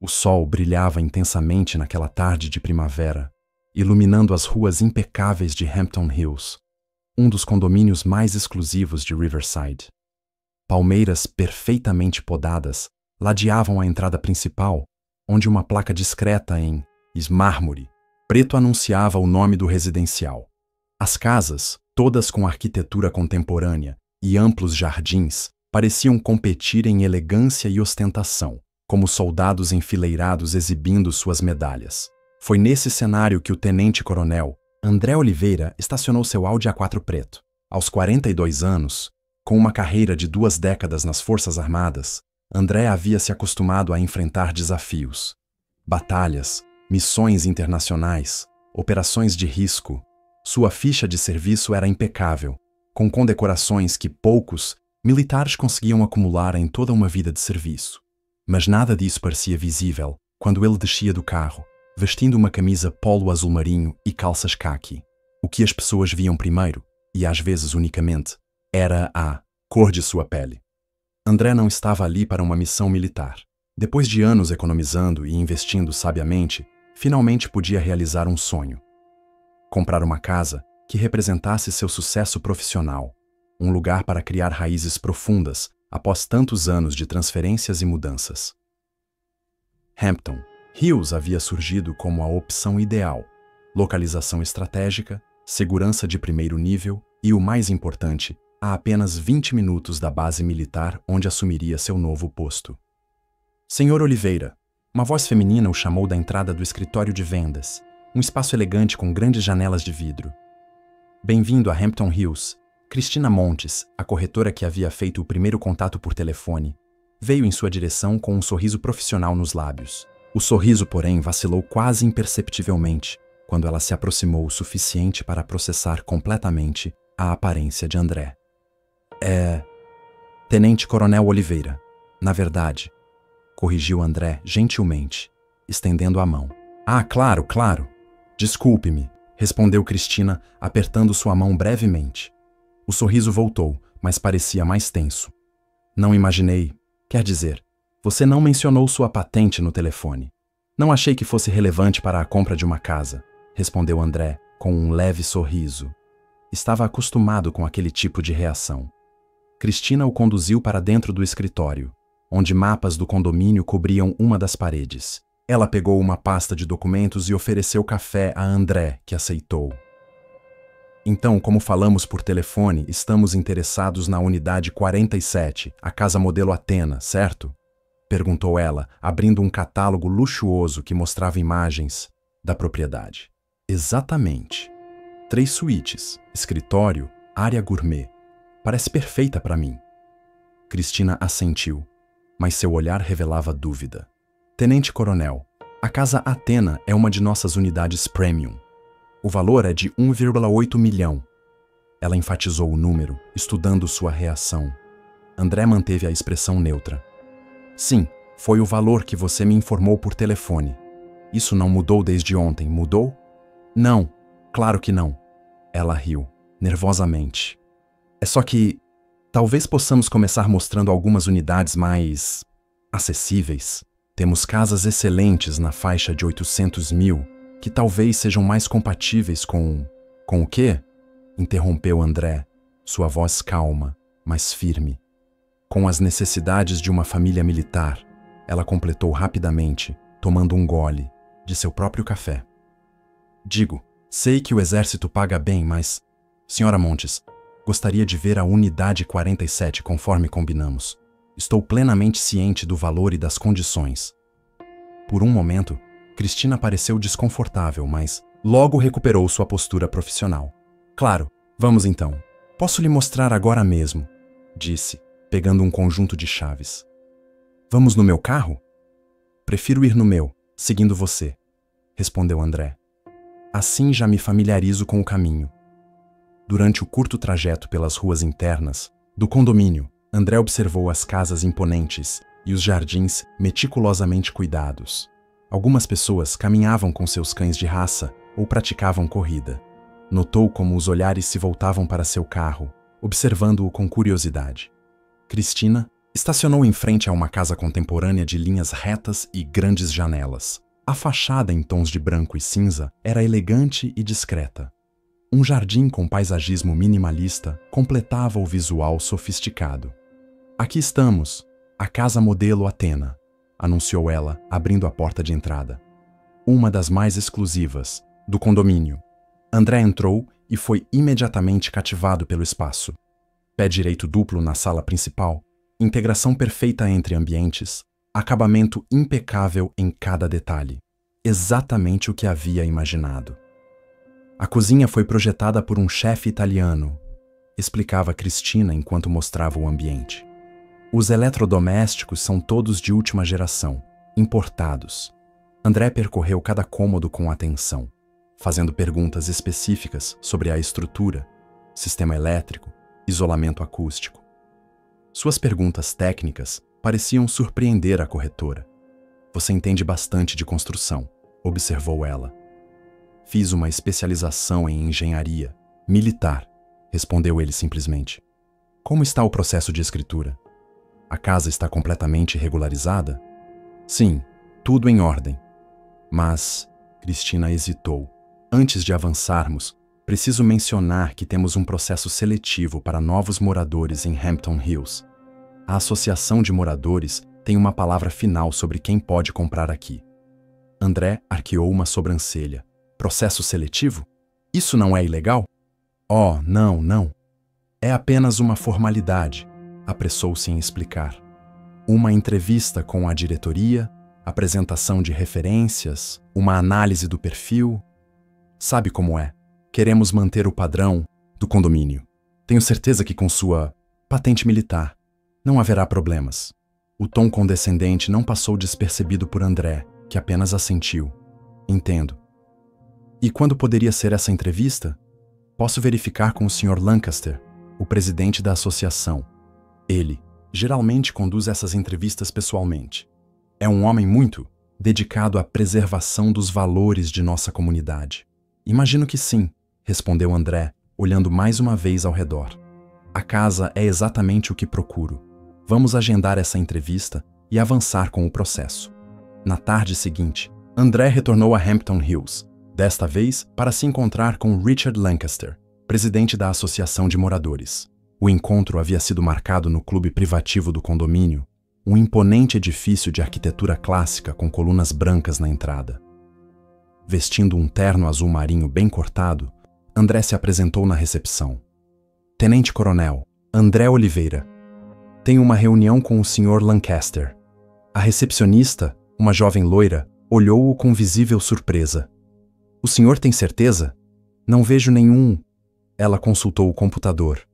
O sol brilhava intensamente naquela tarde de primavera, iluminando as ruas impecáveis de Hampton Hills, um dos condomínios mais exclusivos de Riverside. Palmeiras perfeitamente podadas ladeavam a entrada principal, onde uma placa discreta em mármore preto anunciava o nome do residencial. As casas, todas com arquitetura contemporânea e amplos jardins, pareciam competir em elegância e ostentação, como soldados enfileirados exibindo suas medalhas. Foi nesse cenário que o tenente-coronel André Oliveira estacionou seu Audi A4 preto. Aos 42 anos, com uma carreira de 2 décadas nas Forças Armadas, André havia se acostumado a enfrentar desafios, batalhas, missões internacionais, operações de risco. Sua ficha de serviço era impecável, com condecorações que poucos militares conseguiam acumular em toda uma vida de serviço. Mas nada disso parecia visível quando ele descia do carro, vestindo uma camisa polo azul marinho e calças caqui. O que as pessoas viam primeiro, e às vezes unicamente, era a cor de sua pele. André não estava ali para uma missão militar. Depois de anos economizando e investindo sabiamente, finalmente podia realizar um sonho. Comprar uma casa que representasse seu sucesso profissional, um lugar para criar raízes profundas após tantos anos de transferências e mudanças. Hampton Hills havia surgido como a opção ideal: localização estratégica, segurança de primeiro nível e, o mais importante, a apenas 20 minutos da base militar onde assumiria seu novo posto. Senhor Oliveira, uma voz feminina o chamou da entrada do escritório de vendas, um espaço elegante com grandes janelas de vidro. Bem-vindo a Hampton Hills. Cristina Montes, a corretora que havia feito o primeiro contato por telefone, veio em sua direção com um sorriso profissional nos lábios. O sorriso, porém, vacilou quase imperceptivelmente quando ela se aproximou o suficiente para processar completamente a aparência de André. Tenente Coronel Oliveira. Na verdade, corrigiu André gentilmente, estendendo a mão. Ah, claro, claro. Desculpe-me, respondeu Cristina, apertando sua mão brevemente. O sorriso voltou, mas parecia mais tenso. Não imaginei. Quer dizer, você não mencionou sua patente no telefone. Não achei que fosse relevante para a compra de uma casa, respondeu André, com um leve sorriso. Estava acostumado com aquele tipo de reação. Cristina o conduziu para dentro do escritório, onde mapas do condomínio cobriam uma das paredes. Ela pegou uma pasta de documentos e ofereceu café a André, que aceitou. Então, como falamos por telefone, estamos interessados na unidade 47, a casa modelo Athena, certo? Perguntou ela, abrindo um catálogo luxuoso que mostrava imagens da propriedade. Exatamente. 3 suítes, escritório, área gourmet. Parece perfeita para mim. Cristina assentiu, mas seu olhar revelava dúvida. Tenente Coronel, a casa Athena é uma de nossas unidades premium. O valor é de 1,8 milhão. Ela enfatizou o número, estudando sua reação. André manteve a expressão neutra. Sim, foi o valor que você me informou por telefone. Isso não mudou desde ontem, mudou? Não, claro que não. Ela riu, nervosamente. É só que talvez possamos começar mostrando algumas unidades mais acessíveis. Temos casas excelentes na faixa de 800 mil, que talvez sejam mais compatíveis com o quê? Interrompeu André, sua voz calma, mas firme. Com as necessidades de uma família militar, ela completou rapidamente, tomando um gole de seu próprio café. Digo, sei que o exército paga bem, mas, Senhora Montes, gostaria de ver a unidade 47 conforme combinamos. Estou plenamente ciente do valor e das condições. Por um momento, Cristina pareceu desconfortável, mas logo recuperou sua postura profissional. Claro, vamos então. Posso lhe mostrar agora mesmo, disse, pegando um conjunto de chaves. Vamos no meu carro? Prefiro ir no meu, seguindo você, respondeu André. Assim já me familiarizo com o caminho. Durante o curto trajeto pelas ruas internas do condomínio, André observou as casas imponentes e os jardins meticulosamente cuidados. Algumas pessoas caminhavam com seus cães de raça ou praticavam corrida. Notou como os olhares se voltavam para seu carro, observando-o com curiosidade. Cristina Estacionou em frente a uma casa contemporânea de linhas retas e grandes janelas. A fachada, em tons de branco e cinza, era elegante e discreta. Um jardim com paisagismo minimalista completava o visual sofisticado. Aqui estamos, a casa modelo Athena, anunciou ela, abrindo a porta de entrada. Uma das mais exclusivas, do condomínio. André entrou e foi imediatamente cativado pelo espaço. Pé direito duplo na sala principal, integração perfeita entre ambientes, acabamento impecável em cada detalhe. Exatamente o que havia imaginado. A cozinha foi projetada por um chefe italiano, explicava Cristina enquanto mostrava o ambiente. Os eletrodomésticos são todos de última geração, importados. André percorreu cada cômodo com atenção, fazendo perguntas específicas sobre a estrutura, sistema elétrico, isolamento acústico. Suas perguntas técnicas pareciam surpreender a corretora. Você entende bastante de construção, observou ela. Fiz uma especialização em engenharia militar, respondeu ele simplesmente. Como está o processo de escritura? A casa está completamente regularizada? Sim, tudo em ordem. Mas, Cristina hesitou. Antes de avançarmos, preciso mencionar que temos um processo seletivo para novos moradores em Hampton Hills. A Associação de Moradores tem uma palavra final sobre quem pode comprar aqui. André arqueou uma sobrancelha. Processo seletivo? Isso não é ilegal? Oh, não. É apenas uma formalidade, apressou-se em explicar. Uma entrevista com a diretoria, apresentação de referências, uma análise do perfil. Sabe como é? Queremos manter o padrão do condomínio. Tenho certeza que com sua patente militar não haverá problemas. O tom condescendente não passou despercebido por André, que apenas assentiu. Entendo. E quando poderia ser essa entrevista? Posso verificar com o Sr. Lancaster, o presidente da associação. Ele geralmente conduz essas entrevistas pessoalmente. É um homem muito dedicado à preservação dos valores de nossa comunidade. Imagino que sim, respondeu André, olhando mais uma vez ao redor. A casa é exatamente o que procuro. Vamos agendar essa entrevista e avançar com o processo. Na tarde seguinte, André retornou a Hampton Hills, desta vez para se encontrar com Richard Lancaster, presidente da Associação de Moradores. O encontro havia sido marcado no clube privativo do condomínio, um imponente edifício de arquitetura clássica com colunas brancas na entrada. Vestindo um terno azul marinho bem cortado, André se apresentou na recepção. Tenente Coronel, André Oliveira. Tenho uma reunião com o Sr. Lancaster. A recepcionista, uma jovem loira, olhou-o com visível surpresa. O senhor tem certeza? Não vejo nenhum... Ela consultou o computador.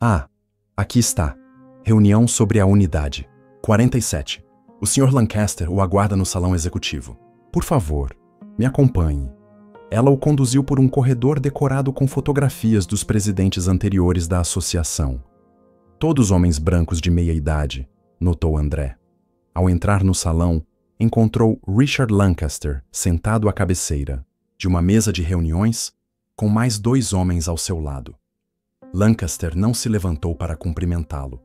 Ah, aqui está. Reunião sobre a unidade. 47. O Sr. Lancaster o aguarda no salão executivo. Por favor, me acompanhe. Ela o conduziu por um corredor decorado com fotografias dos presidentes anteriores da associação. Todos homens brancos de meia idade, notou André. Ao entrar no salão, encontrou Richard Lancaster sentado à cabeceira de uma mesa de reuniões com mais 2 homens ao seu lado. Lancaster não se levantou para cumprimentá-lo.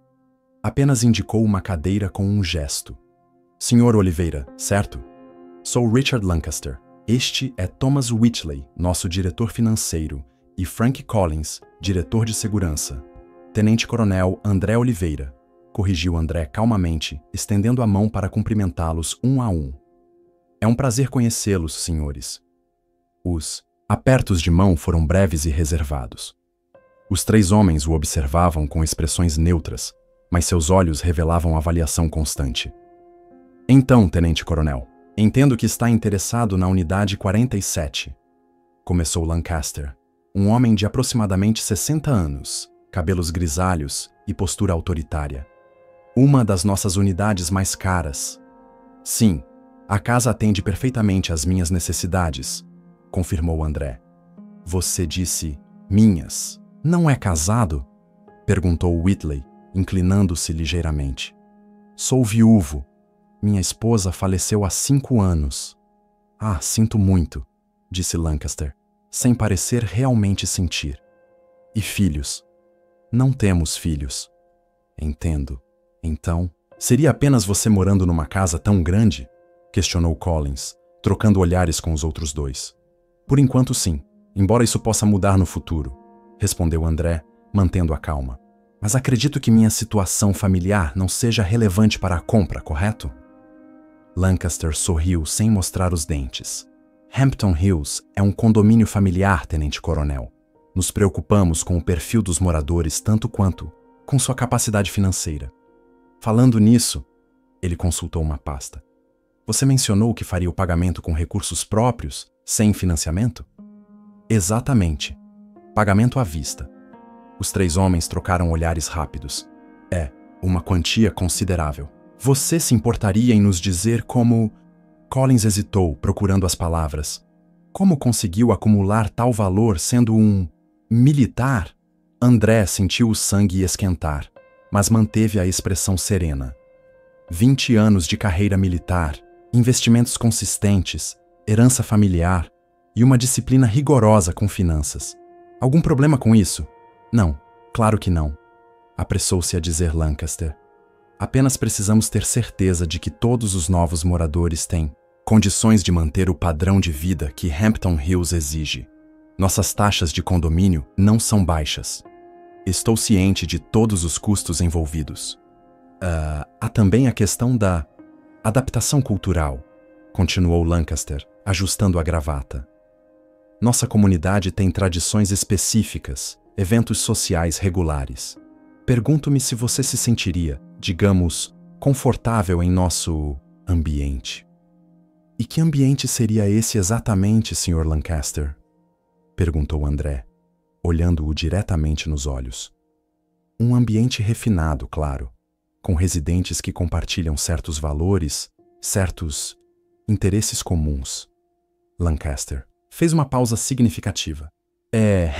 Apenas indicou uma cadeira com um gesto. Sr. Oliveira, certo? Sou Richard Lancaster. Este é Thomas Whitley, nosso diretor financeiro, e Frank Collins, diretor de segurança. Tenente-Coronel André Oliveira, corrigiu André calmamente, estendendo a mão para cumprimentá-los um a um. É um prazer conhecê-los, senhores. Os apertos de mão foram breves e reservados. Os 3 homens o observavam com expressões neutras, mas seus olhos revelavam avaliação constante. Então, Tenente-Coronel, entendo que está interessado na unidade 47. Começou Lancaster, um homem de aproximadamente 60 anos, cabelos grisalhos e postura autoritária. Uma das nossas unidades mais caras. Sim, a casa atende perfeitamente às minhas necessidades, confirmou André. Você disse minhas. Não é casado? Perguntou Whitley, inclinando-se ligeiramente. Sou viúvo. Minha esposa faleceu há 5 anos. Ah, sinto muito, disse Lancaster, sem parecer realmente sentir. E filhos? Não temos filhos. Entendo. Então, Seria apenas você morando numa casa tão grande? Questionou Collins, trocando olhares com os outros dois. Por enquanto, sim, embora isso possa mudar no futuro, respondeu André, mantendo a calma. Mas acredito que minha situação familiar não seja relevante para a compra, correto? Lancaster sorriu sem mostrar os dentes. Hampton Hills é um condomínio familiar, tenente-coronel. Nos preocupamos com o perfil dos moradores tanto quanto com sua capacidade financeira. Falando nisso, ele consultou uma pasta. Você mencionou que faria o pagamento com recursos próprios, sem financiamento? Exatamente. Pagamento à vista. Os três homens trocaram olhares rápidos. É uma quantia considerável. Você se importaria em nos dizer como... Collins hesitou, procurando as palavras. Como conseguiu acumular tal valor sendo um... militar? André sentiu o sangue esquentar, mas manteve a expressão serena. 20 anos de carreira militar, investimentos consistentes, herança familiar e uma disciplina rigorosa com finanças. Algum problema com isso? Não, claro que não, apressou-se a dizer Lancaster. Apenas precisamos ter certeza de que todos os novos moradores têm condições de manter o padrão de vida que Hampton Hills exige. Nossas taxas de condomínio não são baixas. Estou ciente de todos os custos envolvidos. Há também a questão da adaptação cultural, continuou Lancaster, ajustando a gravata. Nossa comunidade tem tradições específicas, eventos sociais regulares. Pergunto-me se você se sentiria, digamos, confortável em nosso ambiente. E que ambiente seria esse exatamente, Sr. Lancaster? Perguntou André, olhando-o diretamente nos olhos. Um ambiente refinado, claro, com residentes que compartilham certos valores, certos interesses comuns. Lancaster fez uma pausa significativa.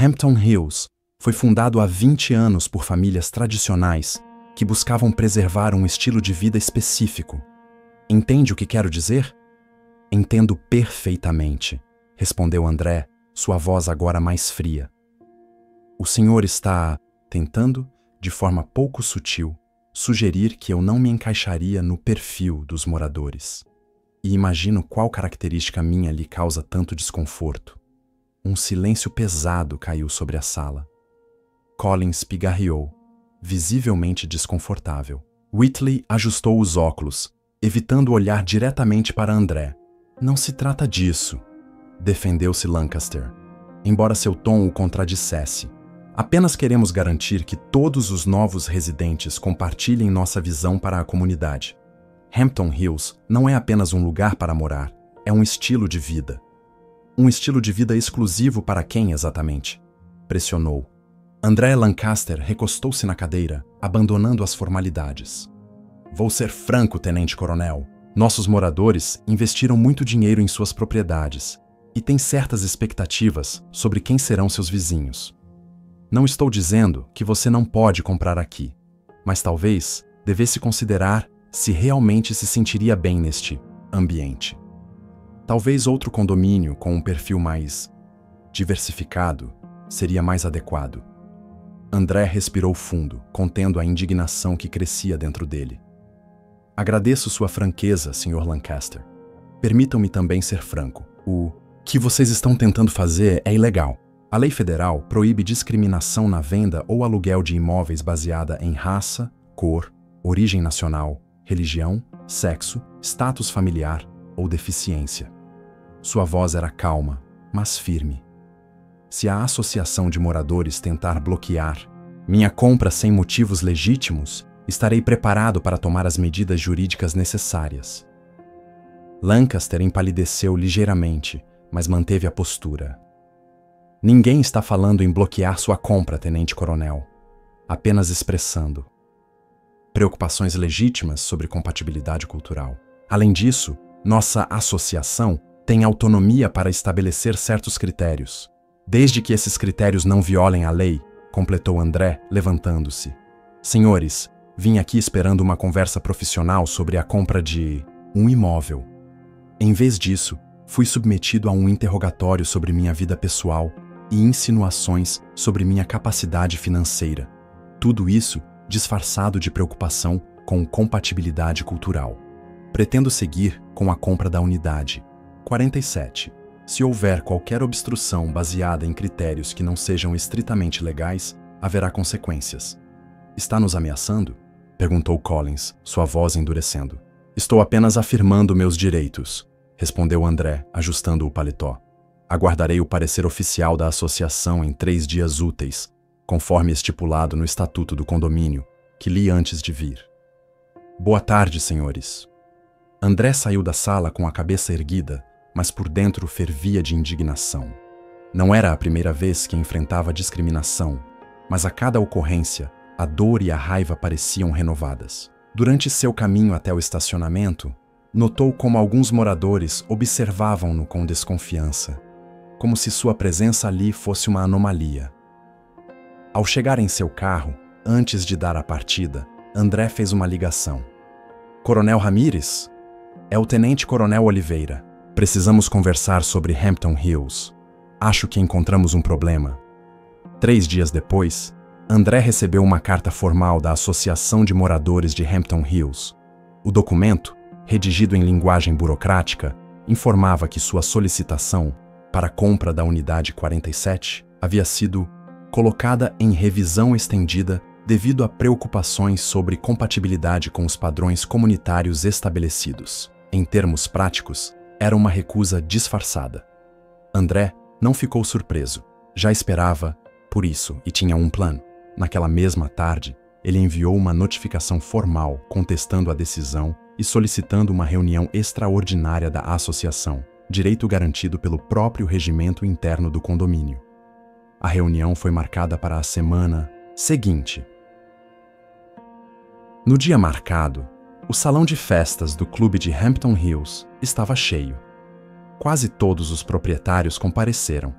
Hampton Hills foi fundado há 20 anos por famílias tradicionais que buscavam preservar um estilo de vida específico. Entende o que quero dizer? Entendo perfeitamente, respondeu André, sua voz agora mais fria. O senhor está tentando, de forma pouco sutil, sugerir que eu não me encaixaria no perfil dos moradores. E imagino qual característica minha lhe causa tanto desconforto. Um silêncio pesado caiu sobre a sala. Collins pigarreou, visivelmente desconfortável. Whitley ajustou os óculos, evitando olhar diretamente para André. Não se trata disso, defendeu-se Lancaster, embora seu tom o contradissesse. Apenas queremos garantir que todos os novos residentes compartilhem nossa visão para a comunidade. Hampton Hills não é apenas um lugar para morar, é um estilo de vida. Um estilo de vida exclusivo para quem, exatamente? Pressionou. André Lancaster recostou-se na cadeira, abandonando as formalidades. Vou ser franco, tenente-coronel. Nossos moradores investiram muito dinheiro em suas propriedades e têm certas expectativas sobre quem serão seus vizinhos. Não estou dizendo que você não pode comprar aqui, mas talvez devesse considerar se realmente se sentiria bem neste ambiente. Talvez outro condomínio com um perfil mais diversificado seria mais adequado. André respirou fundo, contendo a indignação que crescia dentro dele. Agradeço sua franqueza, Sr. Lancaster. Permitam-me também ser franco. O que vocês estão tentando fazer é ilegal. A lei federal proíbe discriminação na venda ou aluguel de imóveis baseada em raça, cor, origem nacional, religião, sexo, status familiar ou deficiência. Sua voz era calma, mas firme. Se a associação de moradores tentar bloquear minha compra sem motivos legítimos, estarei preparado para tomar as medidas jurídicas necessárias. Lancaster empalideceu ligeiramente, mas manteve a postura. Ninguém está falando em bloquear sua compra, tenente-coronel. Apenas expressando preocupações legítimas sobre compatibilidade cultural. Além disso, nossa associação tem autonomia para estabelecer certos critérios. Desde que esses critérios não violem a lei, completou André, levantando-se. Senhores, vim aqui esperando uma conversa profissional sobre a compra de um imóvel. Em vez disso, fui submetido a um interrogatório sobre minha vida pessoal e insinuações sobre minha capacidade financeira. Tudo isso disfarçado de preocupação com compatibilidade cultural. Pretendo seguir com a compra da unidade. 47. Se houver qualquer obstrução baseada em critérios que não sejam estritamente legais, haverá consequências. Está nos ameaçando? Perguntou Collins, sua voz endurecendo. Estou apenas afirmando meus direitos, respondeu André, ajustando o paletó. Aguardarei o parecer oficial da associação em 3 dias úteis, conforme estipulado no estatuto do condomínio, que li antes de vir. Boa tarde, senhores. André saiu da sala com a cabeça erguida, mas por dentro fervia de indignação. Não era a primeira vez que enfrentava discriminação, mas a cada ocorrência, a dor e a raiva pareciam renovadas. Durante seu caminho até o estacionamento, notou como alguns moradores observavam-no com desconfiança, como se sua presença ali fosse uma anomalia. Ao chegar em seu carro, antes de dar a partida, André fez uma ligação. Coronel Ramírez? É o Tenente Coronel Oliveira. Precisamos conversar sobre Hampton Hills. Acho que encontramos um problema. 3 dias depois, André recebeu uma carta formal da Associação de Moradores de Hampton Hills. O documento, redigido em linguagem burocrática, informava que sua solicitação para a compra da unidade 47 havia sido colocada em revisão estendida devido a preocupações sobre compatibilidade com os padrões comunitários estabelecidos. Em termos práticos, era uma recusa disfarçada. André não ficou surpreso. Já esperava por isso e tinha um plano. Naquela mesma tarde, ele enviou uma notificação formal contestando a decisão e solicitando uma reunião extraordinária da associação, direito garantido pelo próprio regimento interno do condomínio. A reunião foi marcada para a semana seguinte. No dia marcado, o salão de festas do clube de Hampton Hills estava cheio. Quase todos os proprietários compareceram,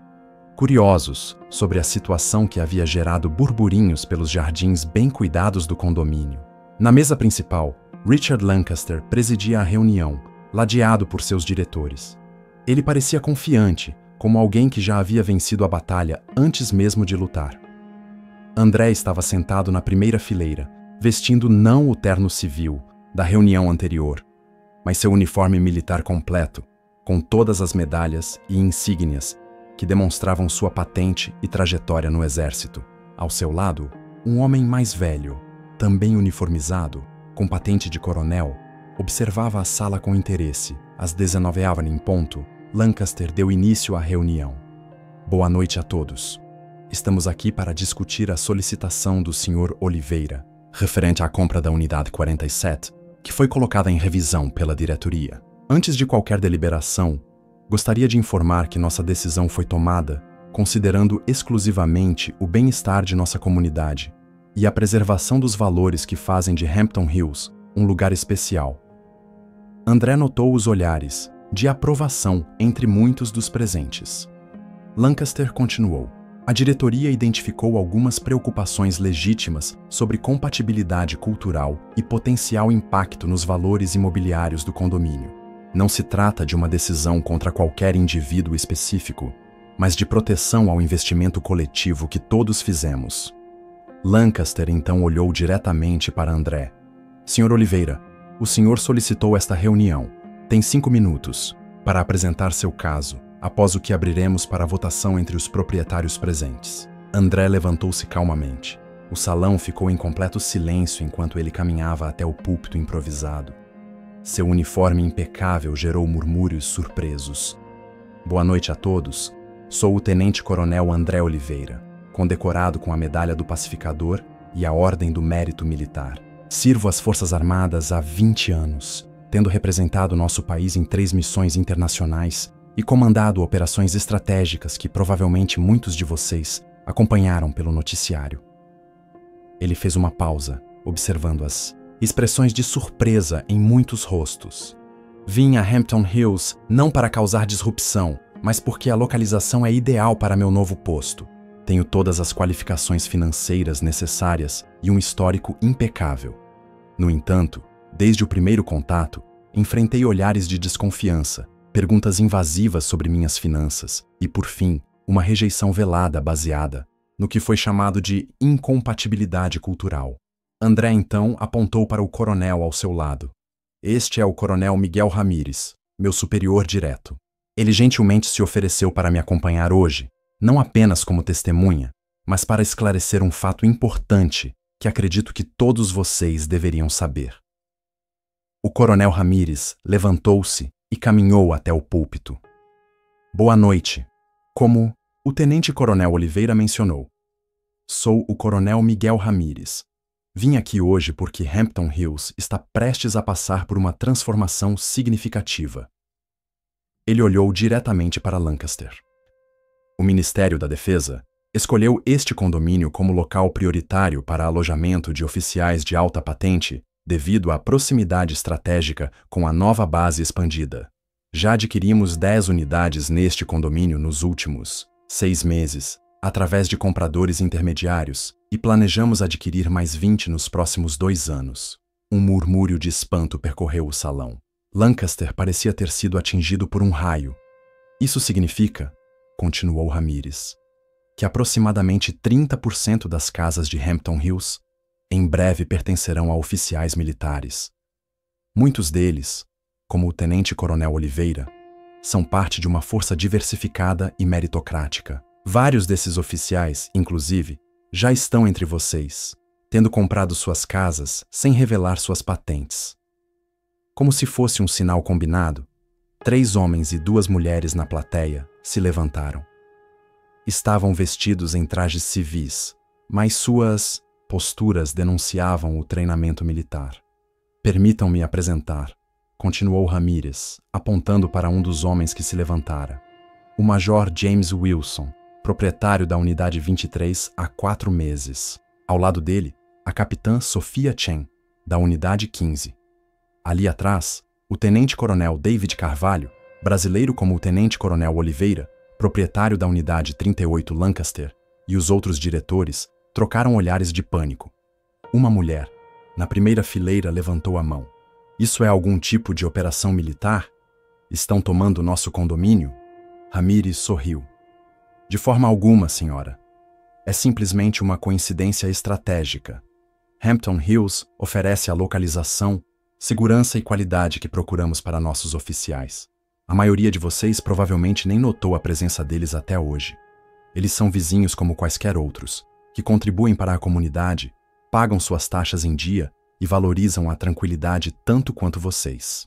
curiosos sobre a situação que havia gerado burburinhos pelos jardins bem cuidados do condomínio. Na mesa principal, Richard Lancaster presidia a reunião, ladeado por seus diretores. Ele parecia confiante, como alguém que já havia vencido a batalha antes mesmo de lutar. André estava sentado na primeira fileira, vestindo não o terno civil da reunião anterior, mas seu uniforme militar completo, com todas as medalhas e insígnias que demonstravam sua patente e trajetória no exército. Ao seu lado, um homem mais velho, também uniformizado, com patente de coronel, observava a sala com interesse. Às 19h em ponto, Lancaster deu início à reunião. Boa noite a todos. Estamos aqui para discutir a solicitação do Sr. Oliveira, referente à compra da unidade 47, que foi colocada em revisão pela diretoria. Antes de qualquer deliberação, gostaria de informar que nossa decisão foi tomada considerando exclusivamente o bem-estar de nossa comunidade e a preservação dos valores que fazem de Hampton Hills um lugar especial. André notou os olhares de aprovação entre muitos dos presentes. Lancaster continuou. A diretoria identificou algumas preocupações legítimas sobre compatibilidade cultural e potencial impacto nos valores imobiliários do condomínio. Não se trata de uma decisão contra qualquer indivíduo específico, mas de proteção ao investimento coletivo que todos fizemos. Lancaster então olhou diretamente para André. Sr. Oliveira, o senhor solicitou esta reunião. Tem 5 minutos para apresentar seu caso, após o que abriremos para a votação entre os proprietários presentes. André levantou-se calmamente. O salão ficou em completo silêncio enquanto ele caminhava até o púlpito improvisado. Seu uniforme impecável gerou murmúrios surpresos. Boa noite a todos. Sou o Tenente-Coronel André Oliveira, condecorado com a Medalha do Pacificador e a Ordem do Mérito Militar. Sirvo as Forças Armadas há 20 anos, tendo representado nosso país em 3 missões internacionais e comandado operações estratégicas que provavelmente muitos de vocês acompanharam pelo noticiário. Ele fez uma pausa, observando as expressões de surpresa em muitos rostos. Vim a Hampton Hills não para causar disrupção, mas porque a localização é ideal para meu novo posto. Tenho todas as qualificações financeiras necessárias e um histórico impecável. No entanto, desde o primeiro contato, enfrentei olhares de desconfiança, perguntas invasivas sobre minhas finanças e, por fim, uma rejeição velada baseada no que foi chamado de incompatibilidade cultural. André então apontou para o coronel ao seu lado. Este é o coronel Miguel Ramírez, meu superior direto. Ele gentilmente se ofereceu para me acompanhar hoje, não apenas como testemunha, mas para esclarecer um fato importante que acredito que todos vocês deveriam saber. O coronel Ramírez levantou-se e caminhou até o púlpito. Boa noite. Como o tenente-coronel Oliveira mencionou, sou o coronel Miguel Ramírez. Vim aqui hoje porque Hampton Hills está prestes a passar por uma transformação significativa. Ele olhou diretamente para Lancaster. O Ministério da Defesa escolheu este condomínio como local prioritário para alojamento de oficiais de alta patente devido à proximidade estratégica com a nova base expandida. Já adquirimos 10 unidades neste condomínio nos últimos 6 meses, através de compradores intermediários, e planejamos adquirir mais 20 nos próximos 2 anos. Um murmúrio de espanto percorreu o salão. Lancaster parecia ter sido atingido por um raio. Isso significa, continuou Ramírez, que aproximadamente 30% das casas de Hampton Hills em breve pertencerão a oficiais militares. Muitos deles, como o tenente-coronel Oliveira, são parte de uma força diversificada e meritocrática. Vários desses oficiais, inclusive, já estão entre vocês, tendo comprado suas casas sem revelar suas patentes. Como se fosse um sinal combinado, 3 homens e 2 mulheres na plateia se levantaram. Estavam vestidos em trajes civis, mas suas posturas denunciavam o treinamento militar. Permitam-me apresentar, continuou Ramírez, apontando para um dos homens que se levantara. O Major James Wilson, proprietário da Unidade 23 há 4 meses. Ao lado dele, a capitã Sophia Chen, da Unidade 15. Ali atrás, o tenente-coronel David Carvalho, brasileiro como o tenente-coronel Oliveira, proprietário da Unidade 38 Lancaster, e os outros diretores trocaram olhares de pânico. Uma mulher, na primeira fileira, levantou a mão. Isso é algum tipo de operação militar? Estão tomando nosso condomínio? Ramírez sorriu. De forma alguma, senhora. É simplesmente uma coincidência estratégica. Hampton Hills oferece a localização, segurança e qualidade que procuramos para nossos oficiais. A maioria de vocês provavelmente nem notou a presença deles até hoje. Eles são vizinhos como quaisquer outros, que contribuem para a comunidade, pagam suas taxas em dia e valorizam a tranquilidade tanto quanto vocês.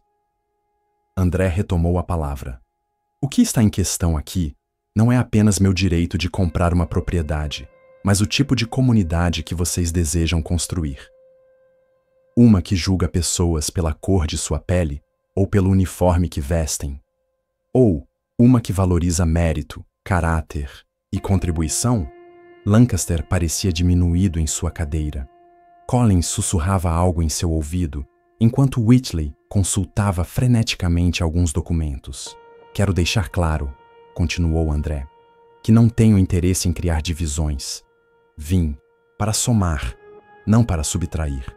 André retomou a palavra. O que está em questão aqui não é apenas meu direito de comprar uma propriedade, mas o tipo de comunidade que vocês desejam construir. Uma que julga pessoas pela cor de sua pele ou pelo uniforme que vestem. Ou uma que valoriza mérito, caráter e contribuição? Lancaster parecia diminuído em sua cadeira. Collins sussurrava algo em seu ouvido, enquanto Whitley consultava freneticamente alguns documentos. Quero deixar claro, continuou André, que não tenho interesse em criar divisões. Vim para somar, não para subtrair.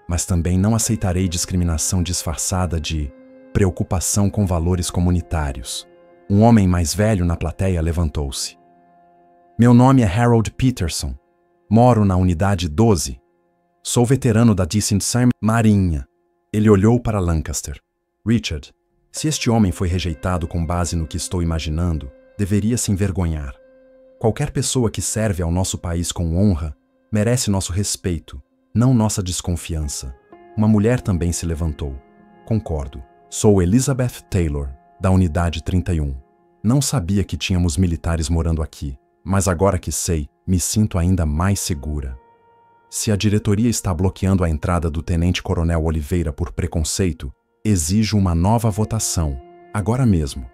Mas também não aceitarei discriminação disfarçada de preocupação com valores comunitários. Um homem mais velho na plateia levantou-se. Meu nome é Harold Peterson. Moro na Unidade 12. Sou veterano da Decent Marinha. Ele olhou para Lancaster. Richard, se este homem foi rejeitado com base no que estou imaginando, deveria se envergonhar. Qualquer pessoa que serve ao nosso país com honra merece nosso respeito, não nossa desconfiança. Uma mulher também se levantou. Concordo. Sou Elizabeth Taylor, da Unidade 31. Não sabia que tínhamos militares morando aqui, mas agora que sei, me sinto ainda mais segura. Se a diretoria está bloqueando a entrada do tenente-coronel Oliveira por preconceito, exijo uma nova votação, agora mesmo.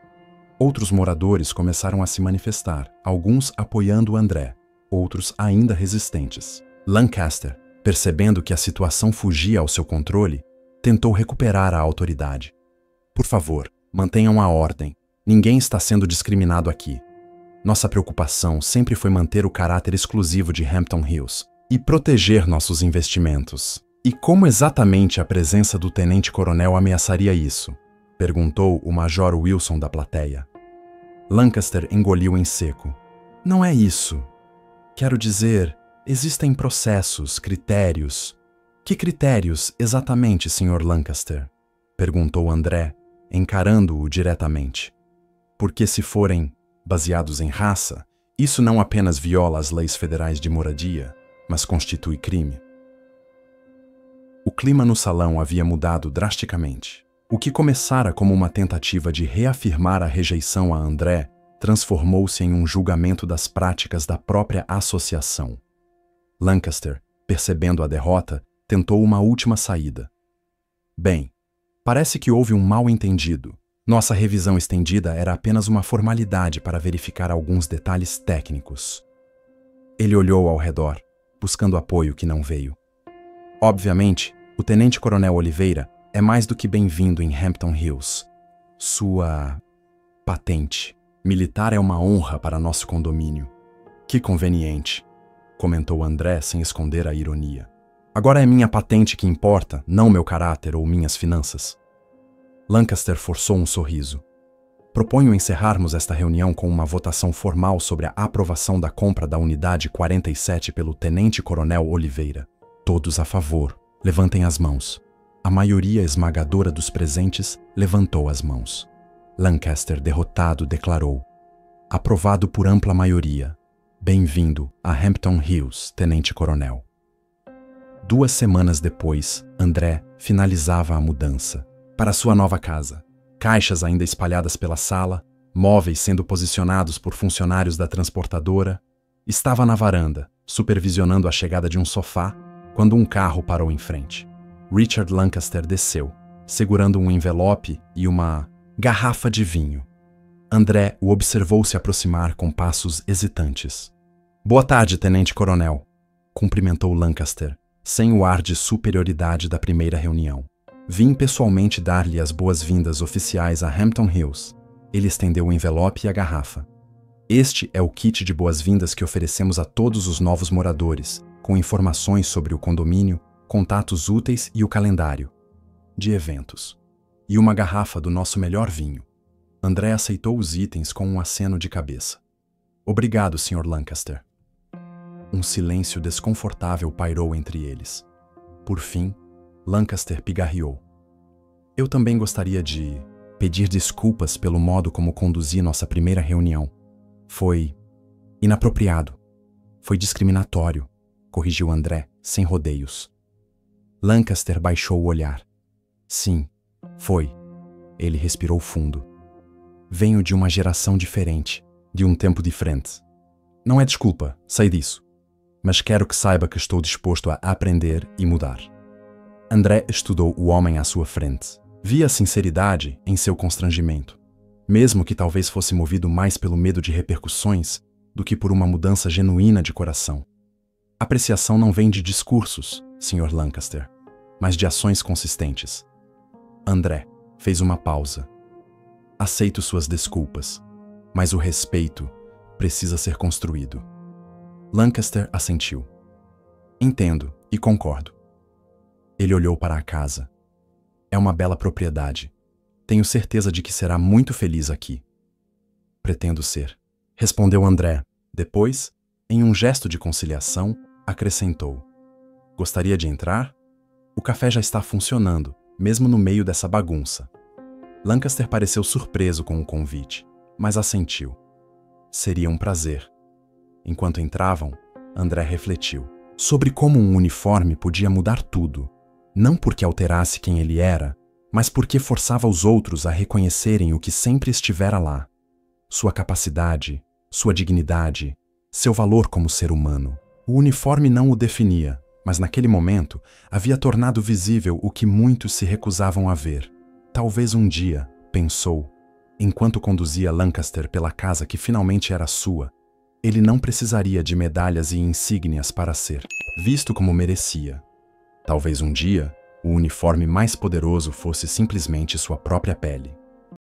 Outros moradores começaram a se manifestar, alguns apoiando André, outros ainda resistentes. Lancaster, percebendo que a situação fugia ao seu controle, tentou recuperar a autoridade. Por favor, mantenham a ordem. Ninguém está sendo discriminado aqui. Nossa preocupação sempre foi manter o caráter exclusivo de Hampton Hills e proteger nossos investimentos. E como exatamente a presença do tenente-coronel ameaçaria isso? Perguntou o Major Wilson da plateia. Lancaster engoliu em seco. Não é isso. Quero dizer, Existem processos, critérios. Que critérios exatamente, Sr. Lancaster? Perguntou André, encarando-o diretamente. Porque se forem baseados em raça, isso não apenas viola as leis federais de moradia, mas constitui crime. O clima no salão havia mudado drasticamente. O que começara como uma tentativa de reafirmar a rejeição a André transformou-se em um julgamento das práticas da própria associação. Lancaster, percebendo a derrota, tentou uma última saída. Bem, parece que houve um mal-entendido. Nossa revisão estendida era apenas uma formalidade para verificar alguns detalhes técnicos. Ele olhou ao redor, buscando apoio que não veio. Obviamente, o tenente-coronel Oliveira é mais do que bem-vindo em Hampton Hills. Sua patente militar é uma honra para nosso condomínio. Que conveniente, comentou André sem esconder a ironia. Agora é minha patente que importa, não meu caráter ou minhas finanças. Lancaster forçou um sorriso. Proponho encerrarmos esta reunião com uma votação formal sobre a aprovação da compra da unidade 47 pelo tenente-coronel Oliveira. Todos a favor. Levantem as mãos. A maioria esmagadora dos presentes levantou as mãos. Lancaster, derrotado, declarou: aprovado por ampla maioria. Bem-vindo a Hampton Hills, tenente-coronel. 2 semanas depois, André finalizava a mudança. Para sua nova casa. Caixas ainda espalhadas pela sala, móveis sendo posicionados por funcionários da transportadora. Estava na varanda, supervisionando a chegada de um sofá, quando um carro parou em frente. Richard Lancaster desceu, segurando um envelope e uma garrafa de vinho. André o observou se aproximar com passos hesitantes. Boa tarde, tenente-coronel, cumprimentou Lancaster, sem o ar de superioridade da primeira reunião. Vim pessoalmente dar-lhe as boas-vindas oficiais a Hampton Hills. Ele estendeu o envelope e a garrafa. Este é o kit de boas-vindas que oferecemos a todos os novos moradores, com informações sobre o condomínio, contatos úteis e o calendário de eventos. E uma garrafa do nosso melhor vinho. André aceitou os itens com um aceno de cabeça. Obrigado, Sr. Lancaster. Um silêncio desconfortável pairou entre eles. Por fim, Lancaster pigarreou. Eu também gostaria de pedir desculpas pelo modo como conduzi nossa primeira reunião. Foi inapropriado. Foi discriminatório, corrigiu André, sem rodeios. Lancaster baixou o olhar. Sim, foi. Ele respirou fundo. Venho de uma geração diferente, de um tempo diferente. Não é desculpa, sei disso. Mas quero que saiba que estou disposto a aprender e mudar. André estudou o homem à sua frente. Via sinceridade em seu constrangimento, mesmo que talvez fosse movido mais pelo medo de repercussões do que por uma mudança genuína de coração. Apreciação não vem de discursos, Sr. Lancaster, mas de ações consistentes. André fez uma pausa. Aceito suas desculpas, mas o respeito precisa ser construído. Lancaster assentiu. Entendo e concordo. Ele olhou para a casa. É uma bela propriedade. Tenho certeza de que será muito feliz aqui. Pretendo ser, respondeu André. Depois, em um gesto de conciliação, acrescentou: gostaria de entrar? O café já está funcionando, mesmo no meio dessa bagunça. Lancaster pareceu surpreso com o convite, mas assentiu. Seria um prazer. Enquanto entravam, André refletiu sobre como um uniforme podia mudar tudo, não porque alterasse quem ele era, mas porque forçava os outros a reconhecerem o que sempre estivera lá: sua capacidade, sua dignidade, seu valor como ser humano. O uniforme não o definia, mas naquele momento havia tornado visível o que muitos se recusavam a ver. Talvez um dia, pensou, enquanto conduzia Lancaster pela casa que finalmente era sua, ele não precisaria de medalhas e insígnias para ser visto como merecia. Talvez um dia, o uniforme mais poderoso fosse simplesmente sua própria pele.